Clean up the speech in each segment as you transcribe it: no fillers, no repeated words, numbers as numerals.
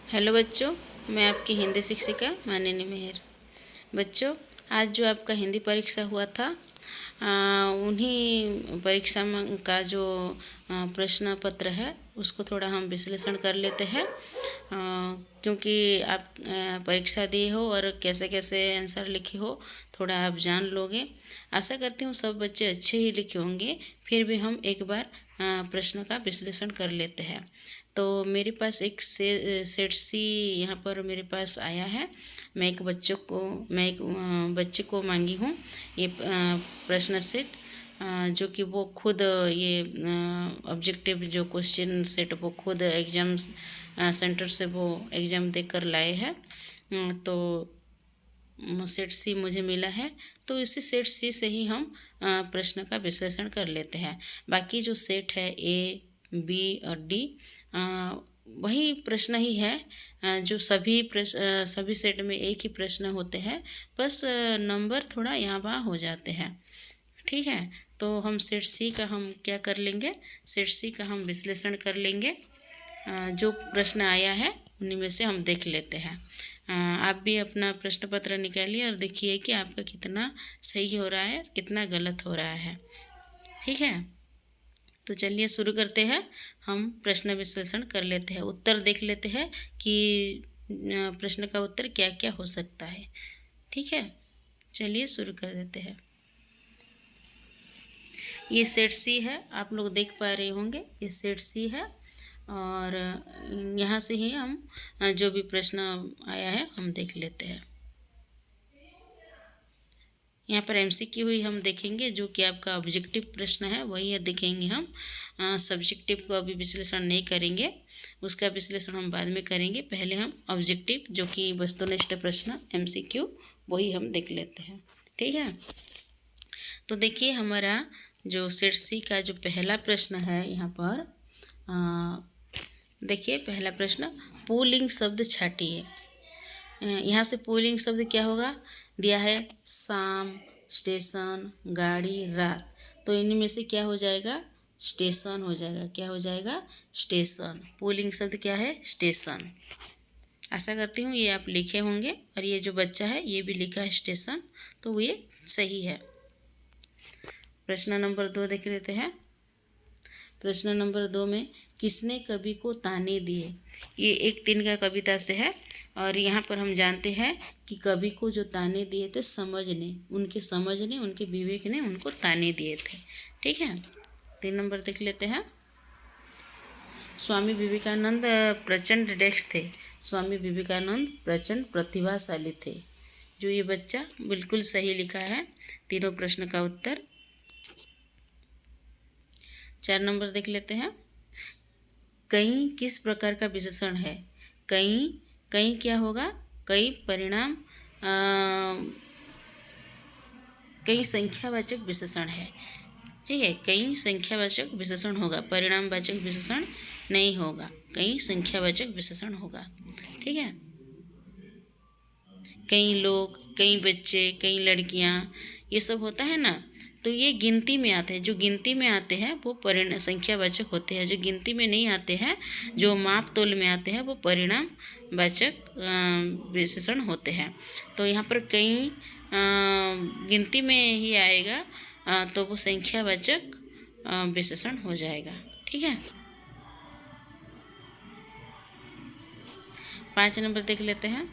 Hello बच्चों, मैं आपकी हिंदी शिक्षिका मानिनी मेहर। बच्चों, आज जो आपका हिंदी परीक्षा हुआ था उन्हीं परीक्षा का जो प्रश्न पत्र है उसको थोड़ा हम विश्लेषण कर लेते हैं, क्योंकि आप परीक्षा दिए हो और कैसे कैसे आंसर लिखे हो थोड़ा आप जान लोगे। आशा करती हूँ सब बच्चे अच्छे ही लिखे होंगे। फिर भी हम एक बार प्रश्न का विश्लेषण कर लेते हैं। तो मेरे पास एक सेट सी यहाँ पर मेरे पास आया है। मैं एक बच्चे को मांगी हूँ ये प्रश्न सेट, जो कि वो खुद ये ऑब्जेक्टिव जो क्वेश्चन सेट वो खुद एग्ज़ाम सेंटर से वो एग्ज़ाम देकर लाए हैं। तो सेट सी मुझे मिला है, तो इसी सेट सी से ही हम प्रश्न का विश्लेषण कर लेते हैं। बाकी जो सेट है ए, बी और डी वही प्रश्न ही है जो सभी सेट में एक ही प्रश्न होते हैं, बस नंबर थोड़ा यहाँ वहाँ हो जाते हैं। ठीक है, तो हम सेट सी का हम क्या कर लेंगे, सेट सी का हम विश्लेषण कर लेंगे। जो प्रश्न आया है उन्हीं में से हम देख लेते हैं। आप भी अपना प्रश्न पत्र निकालिए और देखिए कि आपका कितना सही हो रहा है कितना गलत हो रहा है। ठीक है, तो चलिए शुरू करते हैं। हम प्रश्न विश्लेषण कर लेते हैं, उत्तर देख लेते हैं कि प्रश्न का उत्तर क्या क्या हो सकता है। ठीक है, चलिए शुरू कर देते हैं। ये सेट सी है, आप लोग देख पा रहे होंगे ये सेट सी है, और यहाँ से ही हम जो भी प्रश्न आया है हम देख लेते हैं। यहाँ पर एमसीक्यू ही हम देखेंगे, जो कि आपका ऑब्जेक्टिव प्रश्न है वही है देखेंगे हम। सब्जेक्टिव को अभी विश्लेषण नहीं करेंगे, उसका विश्लेषण हम बाद में करेंगे। पहले हम ऑब्जेक्टिव जो कि वस्तुनिष्ठ प्रश्न एमसीक्यू वही हम देख लेते हैं। ठीक है, तो देखिए हमारा जो सेट सी का जो पहला प्रश्न है यहाँ पर देखिए पहला प्रश्न, पुल्लिंग शब्द छाटिए। यहाँ से पुल्लिंग शब्द क्या होगा, दिया है शाम, स्टेशन, गाड़ी, रात। तो इनमें में से क्या हो जाएगा, स्टेशन हो जाएगा। क्या हो जाएगा, स्टेशन। पुल्लिंग शब्द क्या है, स्टेशन। आशा करती हूँ ये आप लिखे होंगे, और ये जो बच्चा है ये भी लिखा है स्टेशन, तो ये सही है। प्रश्न नंबर 2 देख लेते हैं। प्रश्न नंबर 2 में, किसने कवि को ताने दिए। ये एक दिन का कविता से है, और यहाँ पर हम जानते हैं कि कवि को जो ताने दिए थे समझने उनके विवेक ने उनको ताने दिए थे। ठीक है, 3 नंबर देख लेते हैं। स्वामी विवेकानंद प्रचंड डेक्स थे। स्वामी विवेकानंद प्रचंड प्रतिभाशाली थे। जो ये बच्चा बिल्कुल सही लिखा है तीनों प्रश्न का उत्तर। 4 नंबर देख लेते हैं। कई किस प्रकार का विशेषण है। कई कई क्या होगा, कई परिणाम कई संख्यावाचक विशेषण है। ठीक है, कई संख्यावाचक विशेषण होगा, परिणामवाचक विशेषण नहीं होगा, कई संख्यावाचक विशेषण होगा। ठीक है, कई लोग, कई बच्चे, कई लड़कियां, ये सब होता है ना, तो ये गिनती में आते हैं। जो गिनती में आते हैं वो संख्यावाचक होते हैं। जो गिनती में नहीं आते हैं, जो माप तोल में आते हैं, वो परिणामवाचक विशेषण होते हैं। तो यहाँ पर कई गिनती में ही आएगा, तो वो संख्यावाचक विशेषण हो जाएगा। ठीक है, 5 नंबर देख लेते हैं।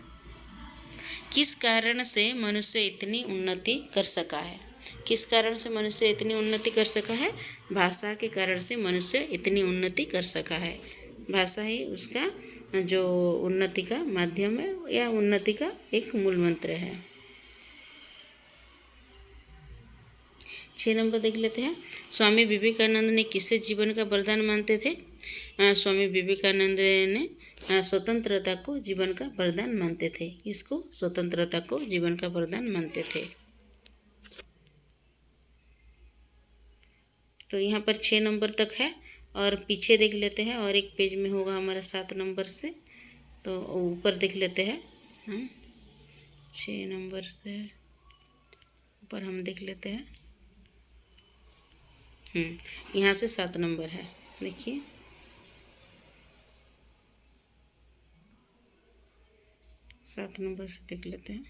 किस कारण से मनुष्य इतनी उन्नति कर सका है। किस कारण से मनुष्य इतनी उन्नति कर सका है, भाषा के कारण से मनुष्य इतनी उन्नति कर सका है। भाषा ही उसका जो उन्नति का माध्यम है या उन्नति का एक मूल मंत्र है। 6 नंबर देख लेते हैं। स्वामी विवेकानंद ने किसे जीवन का वरदान मानते थे। स्वामी विवेकानंद ने स्वतंत्रता को जीवन का वरदान मानते थे। इसको स्वतंत्रता को जीवन का वरदान मानते थे। तो यहाँ पर 6 नंबर तक है, और पीछे देख लेते हैं, और एक पेज में होगा हमारा 7 नंबर से, तो ऊपर देख लेते हैं हम। 6 नंबर से ऊपर हम देख लेते हैं। यहाँ से 7 नंबर है, देखिए। 7 नंबर से देख लेते हैं।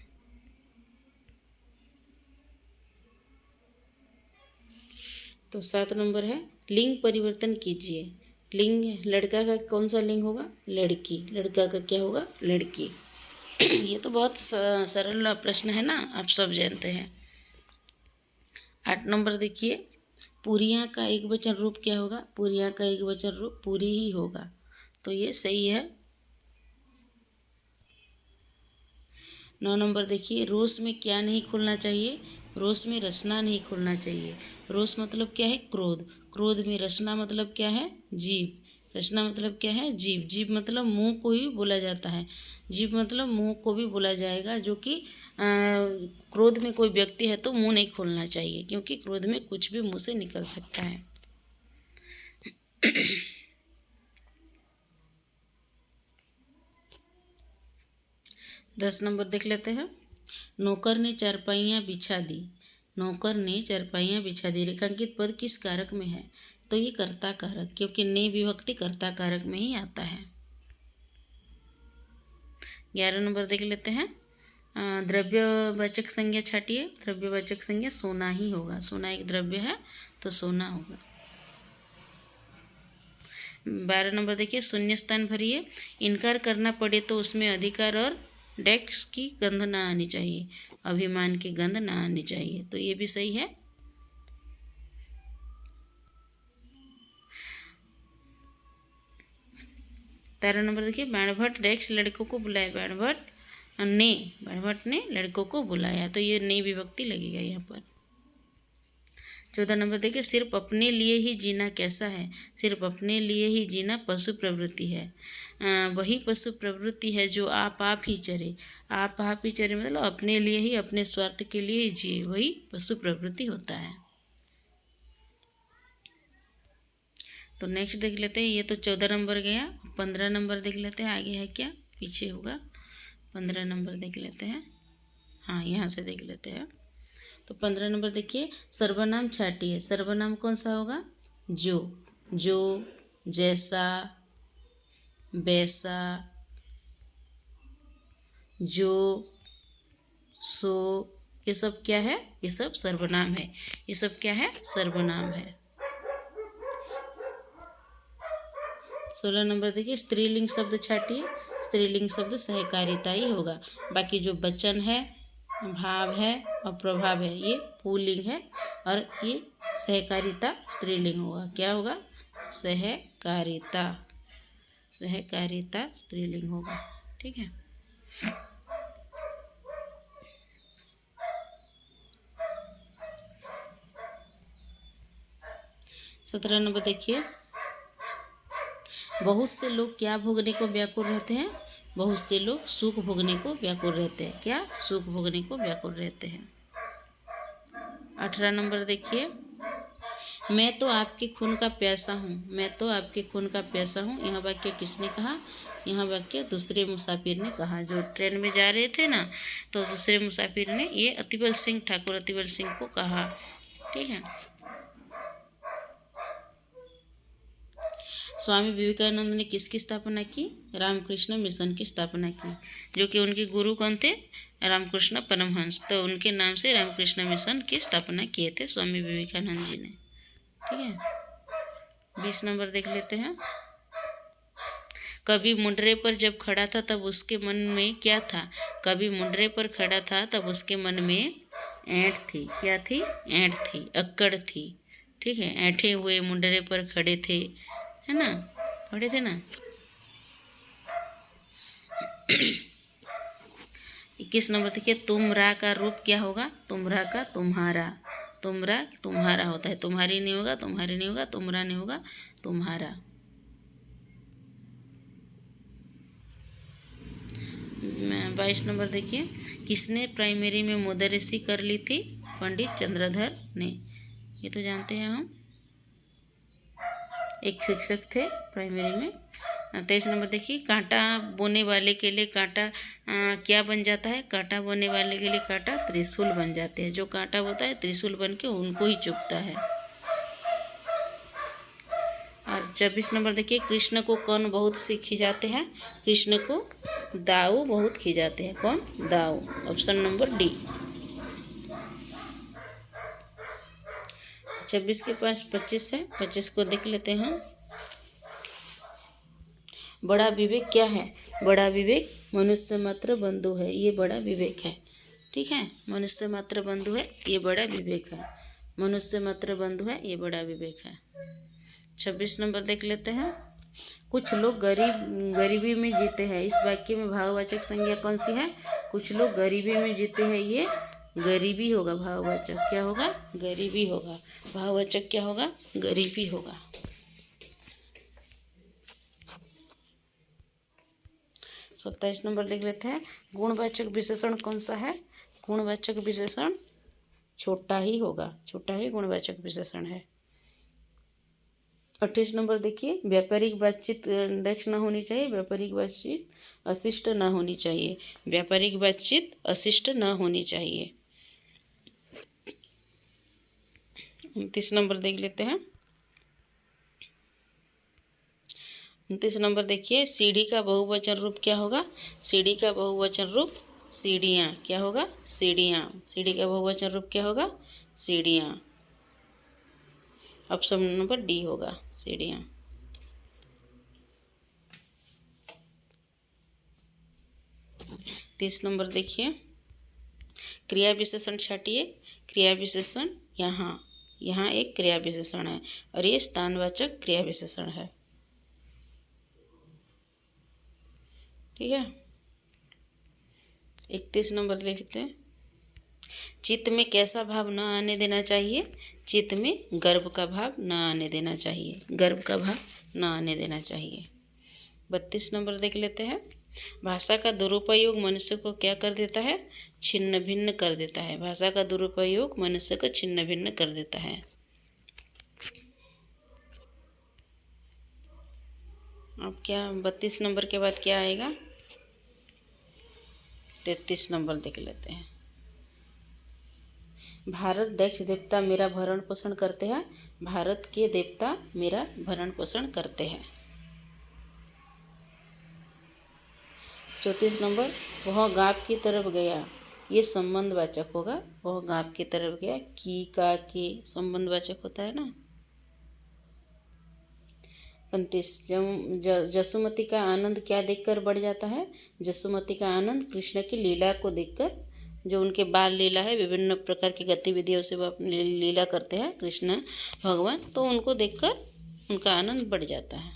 तो 7 नंबर है लिंग परिवर्तन कीजिए। लिंग लड़का का कौन सा लिंग होगा? लड़की। लड़का का क्या होगा? लड़की। ये तो बहुत सरल प्रश्न है ना, आप सब जानते हैं। 8 नंबर देखिए, पूरियाँ का एक वचन रूप क्या होगा? पूरियाँ का एक वचन रूप पूरी ही होगा, तो ये सही है। 9 नंबर देखिए, रोष में क्या नहीं खुलना चाहिए? रोष में रसना नहीं खुलना चाहिए। रोष मतलब क्या है? क्रोध। क्रोध में रसना मतलब क्या है? जीभ। रसना मतलब क्या है? जीभ। जीभ मतलब मुंह को ही बोला जाता है। जीभ मतलब मुंह को भी बोला जाएगा, जो कि क्रोध में कोई व्यक्ति है तो मुंह नहीं खोलना चाहिए, क्योंकि क्रोध में कुछ भी मुंह से निकल सकता है। 10 नंबर देख लेते हैं। नौकर ने चारपाइयाँ बिछा दी। नौकर ने चारपाइयाँ बिछा दी, रेखांकित पद किस कारक में है? तो ये कर्ता कारक, क्योंकि ने विभक्ति कर्ता कारक में ही आता है। 11 नंबर देख लेते हैं। द्रव्यवाचक संज्ञा छाटिए। द्रव्यवाचक संज्ञा सोना ही होगा। सोना एक द्रव्य है, तो सोना होगा। 12 नंबर देखिए, शून्य स्थान भरिए। इनकार करना पड़े तो उसमें अधिकार और डैक्स की गंध ना आनी चाहिए, अभिमान की गंध ना आनी चाहिए, तो ये भी सही है। 13 नंबर देखिए, बाणभट्ट डैक्स लड़कों को बुलाया। बाणभट्ट ने लड़कों को बुलाया, तो ये नई विभक्ति लगेगा यहाँ पर। 14 नंबर देखिए, सिर्फ अपने लिए ही जीना कैसा है? सिर्फ अपने लिए ही जीना पशु प्रवृत्ति है। वही पशु प्रवृत्ति है जो आप ही चरे। आप ही चरे मतलब अपने लिए ही, अपने स्वार्थ के लिए ही जिए, वही पशु प्रवृत्ति होता है। तो नेक्स्ट देख लेते हैं। ये तो 14 नंबर गया। 15 नंबर देख लेते हैं, आगे है क्या पीछे होगा। 15 नंबर देख लेते हैं। हाँ, यहाँ से देख लेते हैं। तो 15 नंबर देखिए, सर्वनाम छाटिए। सर्वनाम कौन सा होगा? जो। जो, जैसा, वैसा, जो, सो, ये सब क्या है? ये सब सर्वनाम है। ये सब क्या है? सर्वनाम है। 16 नंबर देखिए, स्त्रीलिंग शब्द छाटिए। स्त्रीलिंग शब्द सहकारिता ही होगा। बाकी जो वचन है, भाव है और प्रभाव है, ये पुल्लिंग है, और ये सहकारिता स्त्रीलिंग होगा। क्या होगा? सहकारिता। सहकारिता स्त्रीलिंग होगा। ठीक है। 17 नंबर देखिए, बहुत से लोग क्या भोगने को व्याकुल रहते हैं? बहुत से लोग सुख भोगने को व्याकुल रहते हैं। क्या? सुख भोगने को व्याकुल रहते हैं। 18 नंबर देखिए, मैं तो आपके खून का प्यासा हूँ। मैं तो आपके खून का प्यासा हूँ। यह वाक्य किसने कहा? यह वाक्य दूसरे मुसाफिर ने कहा। जो ट्रेन में जा रहे थे ना, तो दूसरे मुसाफिर ने ये अतिबल सिंह, ठाकुर अतिबल सिंह को कहा। ठीक है। स्वामी विवेकानंद ने किसकी स्थापना की? रामकृष्ण मिशन की स्थापना की, जो कि उनके गुरु कौन थे? रामकृष्ण परमहंस। तो उनके नाम से रामकृष्ण मिशन की स्थापना किए थे स्वामी विवेकानंद जी ने। ठीक है। 20 नंबर देख लेते हैं। कभी मुंडरे पर जब खड़ा था तब उसके मन में क्या था? कभी मुंडरे पर खड़ा था तब उसके मन में ऐंठ थी। क्या थी? ऐंठ थी, अक्कड़ थी। ठीक है। ऐंठे हुए मुंडरे पर खड़े थे, है ना, पढ़े थे ना। 21 नंबर देखिए, तुमरा का रूप क्या होगा? तुमरा का तुम्हारा। तुमरा तुम्हारा होता है, तुम्हारी नहीं होगा, तुम्हारी नहीं होगा, तुमरा नहीं होगा, तुम्हारा। 22 नंबर देखिए, किसने प्राइमरी में मुदर्रिसी कर ली थी? पंडित चंद्रधर ने। ये तो जानते हैं हम, एक शिक्षक थे प्राइमरी में। 23 नंबर देखिए, कांटा बोने वाले के लिए कांटा क्या बन जाता है? कांटा बोने वाले के लिए कांटा त्रिशूल बन जाते हैं। जो कांटा होता है त्रिशूल बन के उनको ही चुभता है। और 24 नंबर देखिए, कृष्ण को कौन बहुत से खिजाते हैं? कृष्ण को दाऊ बहुत खिजाते हैं। कौन? दाऊ। Option number D. 26 के पास 25 है, 25 को देख लेते हैं। बड़ा विवेक क्या है? बड़ा विवेक मनुष्य मात्र बंधु है, ये बड़ा विवेक है। ठीक है, मनुष्य मात्र बंधु है, ये बड़ा विवेक है। मनुष्य मात्र बंधु है, ये बड़ा विवेक है। 26 नंबर देख लेते हैं। कुछ लोग गरीबी में जीते हैं, इस वाक्य में भाववाचक संज्ञा कौन सी है? कुछ लोग गरीबी में जीते हैं, ये गरीबी होगा। भाववाचक क्या होगा? गरीबी होगा। भाववाचक क्या होगा? गरीबी होगा। 27 नंबर देख लेते हैं। गुणवाचक विशेषण कौन सा है? गुणवाचक विशेषण छोटा ही होगा, छोटा ही गुणवाचक विशेषण है। 28 नंबर देखिए, व्यापारिक बातचीत डेस्क ना होनी चाहिए, व्यापारिक बातचीत अशिष्ट ना होनी चाहिए। व्यापारिक बातचीत अशिष्ट ना होनी चाहिए। 29 नंबर देख लेते हैं। 29 नंबर देखिए, सीढ़ी का बहुवचन रूप क्या होगा? सीढ़ी का बहुवचन रूप सीढ़ियाँ। क्या होगा? सीढ़ियाँ। सीढ़ी का बहुवचन रूप क्या होगा? सीढ़ियाँ। ऑप्शन नंबर डी होगा, सीढ़ियाँ। 30 नंबर देखिए, क्रिया विशेषण छाटिए। क्रिया विशेषण यहाँ एक क्रिया विशेषण है और ये स्थानवाचक क्रिया विशेषण है। ठीक है, 31 नंबर लिखते हैं। चित्त में कैसा भाव न आने देना चाहिए? चित्त में गर्व का भाव न आने देना चाहिए। गर्व का भाव न आने देना चाहिए। 32 नंबर देख लेते हैं। भाषा का दुरुपयोग मनुष्य को क्या कर देता है? छिन्न भिन्न कर देता है। भाषा का दुरुपयोग मनुष्य को छिन्न भिन्न कर देता है। अब क्या 32 नंबर के बाद क्या आएगा? 33 नंबर देख लेते हैं। भारत डेक्स देवता मेरा भरण पोषण करते हैं। भारत के देवता मेरा भरण पोषण करते हैं। 34 नंबर, वह गाँव की तरफ गया, ये संबंधवाचक होगा। वह गाँव की तरफ गया, की का के संबंधवाचक होता है ना। 35, जसुमती का आनंद क्या देखकर बढ़ जाता है? जसुमती का आनंद कृष्ण की लीला को देखकर, जो उनके बाल लीला है, विभिन्न प्रकार की गतिविधियों से वो अपनी लीला करते हैं कृष्ण भगवान, तो उनको देखकर उनका आनंद बढ़ जाता है।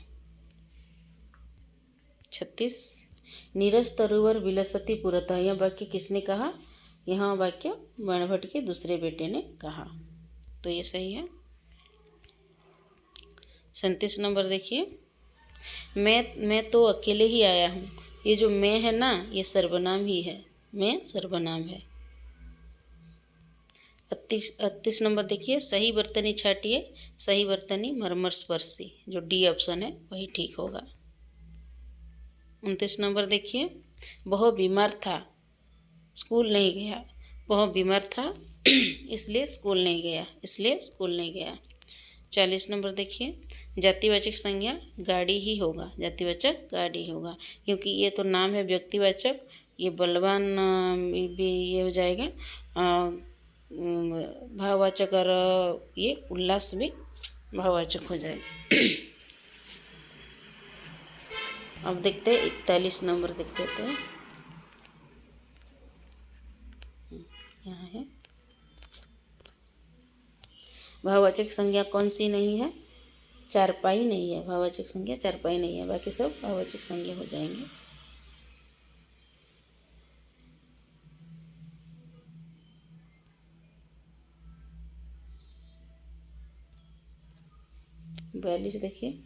36, नीरज तरुवर विलसती पुरतः, यह वाक्य किसने कहा? यह वाक्य बाणभट्ट के दूसरे बेटे ने कहा, तो ये सही है। 37 नंबर देखिए, मैं तो अकेले ही आया हूँ। ये जो मैं है ना, ये सर्वनाम ही है। मैं सर्वनाम है। 38 नंबर देखिए, सही वर्तनी छाटिए। सही वर्तनी मर्मर स्पर्शी, जो डी ऑप्शन है वही ठीक होगा। 29 नंबर देखिए, वह बीमार था, स्कूल नहीं गया। वह बीमार था इसलिए स्कूल नहीं गया, इसलिए स्कूल नहीं गया। 40 नंबर देखिए, जातिवाचक संज्ञा गाड़ी ही होगा। जातिवाचक गाड़ी होगा, क्योंकि ये तो नाम है व्यक्तिवाचक, ये बलवान भी ये हो जाएगा भाववाचक, और ये उल्लास भी भाववाचक हो जाएगा। अब देखते हैं 41 नंबर देख देते हैं। यहाँ है, भाववाचक संज्ञा कौन सी नहीं है? चारपाई नहीं है। भाववाचक संज्ञा चारपाई नहीं है, बाकी सब भाववाचक संज्ञा हो जाएंगे। बयालीस देखिए,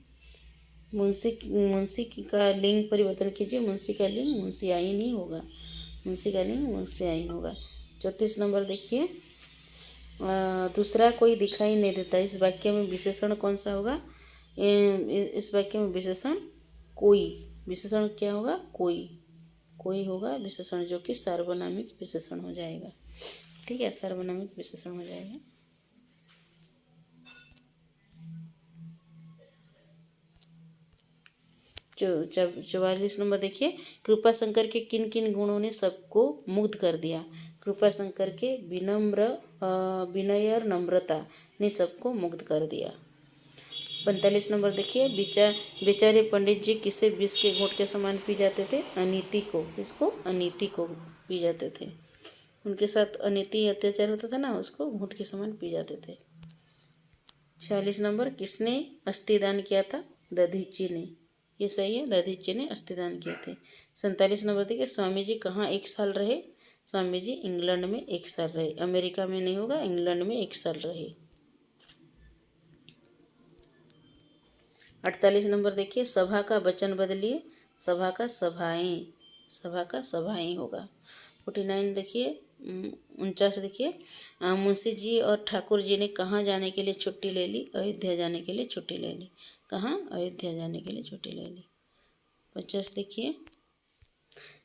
मुंशी का लिंग परिवर्तन कीजिए। मुंशी का लिंग मुंशी आइन ही होगा। मुंशी का लिंग मुंशी आइन होगा। 34 नंबर देखिए, दूसरा कोई दिखाई नहीं देता, इस वाक्य में विशेषण कौन सा होगा? इस वाक्य में विशेषण कोई। विशेषण क्या होगा? कोई। कोई होगा विशेषण, जो कि सार्वनामिक विशेषण हो जाएगा। ठीक है, सार्वनामिक विशेषण हो जाएगा। 44 नंबर देखिए, कृपा शंकर के किन किन गुणों ने सबको मुग्ध कर दिया। कृपा शंकर के विनय और नम्रता ने सबको मुग्ध कर दिया। 45 नंबर देखिए, बेचारे पंडित जी किसे विष के घूंट के समान पी जाते थे? अनीति को। किसको? अनीति को पी जाते थे। उनके साथ अनीति अत्याचार होता था ना, उसको घूंट के समान पी जाते थे। 46 नंबर, किसने अस्थिदान किया था? दधीची ने। ये सही है, दधीची ने अस्थिदान किए थे। 47 नंबर देखिए, स्वामी जी कहाँ 1 साल रहे? स्वामी जी इंग्लैंड में 1 साल रहे। अमेरिका में नहीं होगा, इंग्लैंड में 1 साल रहे। 48 नंबर देखिए, सभा का वचन बदलिए, सभा का सभाएं होगा। 49 देखिए, 49 देखिए, मुंशी जी और ठाकुर जी ने कहाँ जाने के लिए छुट्टी ले ली? अयोध्या जाने के लिए छुट्टी ले ली। कहाँ? अयोध्या जाने के लिए छुट्टी ले ली। 50 देखिए,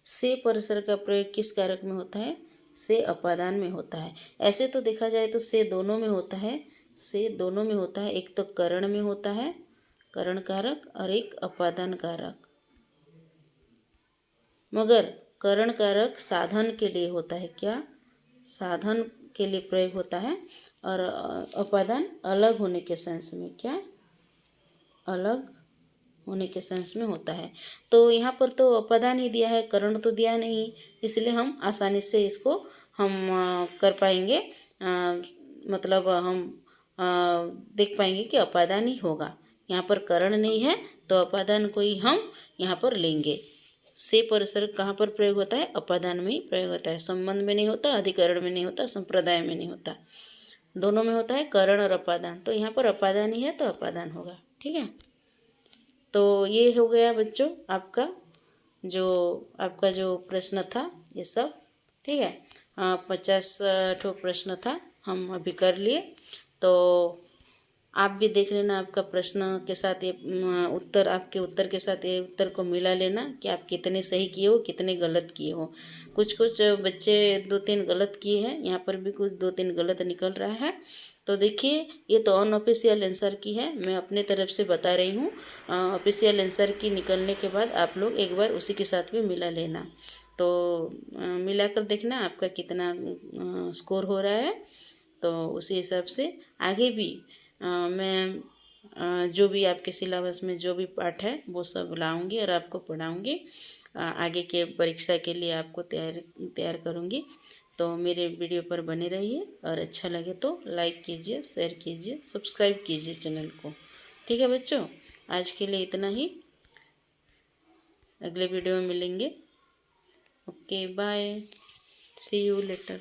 से परिसर का प्रयोग किस कारक में होता है? से अपादान में होता है। ऐसे तो देखा जाए तो से दोनों में होता है, से दोनों में होता है। एक तो करण में होता है, करण कारक, और एक अपादान कारक। मगर करण कारक साधन के लिए होता है। क्या? साधन के लिए प्रयोग होता है। और अपादान अलग होने के सेंस में। क्या? अलग होने के सेंस में होता है। तो यहाँ पर तो अपादान ही दिया है, करण तो दिया नहीं, इसलिए हम आसानी से इसको हम कर पाएंगे। मतलब हम देख पाएंगे कि अपादान ही होगा। यहाँ पर करण नहीं है तो अपादान को ही हम यहाँ पर लेंगे। से परिसर कहाँ पर प्रयोग होता है? अपादान में ही प्रयोग होता है। संबंध में नहीं होता, अधिकरण में नहीं होता, संप्रदाय में नहीं होता, दोनों में होता है, करण और अपादान। तो यहाँ पर अपादान ही है तो अपादान होगा। ठीक है, तो ये हो गया बच्चों आपका जो प्रश्न था ये सब। ठीक है, 50 ठो प्रश्न था, हम अभी कर लिए। तो आप भी देख लेना, आपका प्रश्न के साथ ये उत्तर, आपके उत्तर के साथ ये उत्तर को मिला लेना कि आप कितने सही किए हो, कितने गलत किए हो। कुछ बच्चे 2-3 गलत किए हैं, यहाँ पर भी कुछ 2-3 गलत निकल रहा है। तो देखिए, ये तो अनऑफिशियल आंसर की है, मैं अपने तरफ से बता रही हूँ। ऑफिशियल आंसर की निकलने के बाद आप लोग एक बार उसी के साथ भी मिला लेना। तो मिलाकर देखना आपका कितना स्कोर हो रहा है। तो उसी हिसाब से आगे भी मैं जो भी आपके सिलेबस में जो भी पाठ है वो सब लाऊंगी और आपको पढ़ाऊंगी। आगे के परीक्षा के लिए आपको तैयार करूंगी। तो मेरे वीडियो पर बने रहिए, और अच्छा लगे तो लाइक कीजिए, शेयर कीजिए, सब्सक्राइब कीजिए चैनल को। ठीक है बच्चों, आज के लिए इतना ही, अगले वीडियो में मिलेंगे। Okay, bye, see you letter.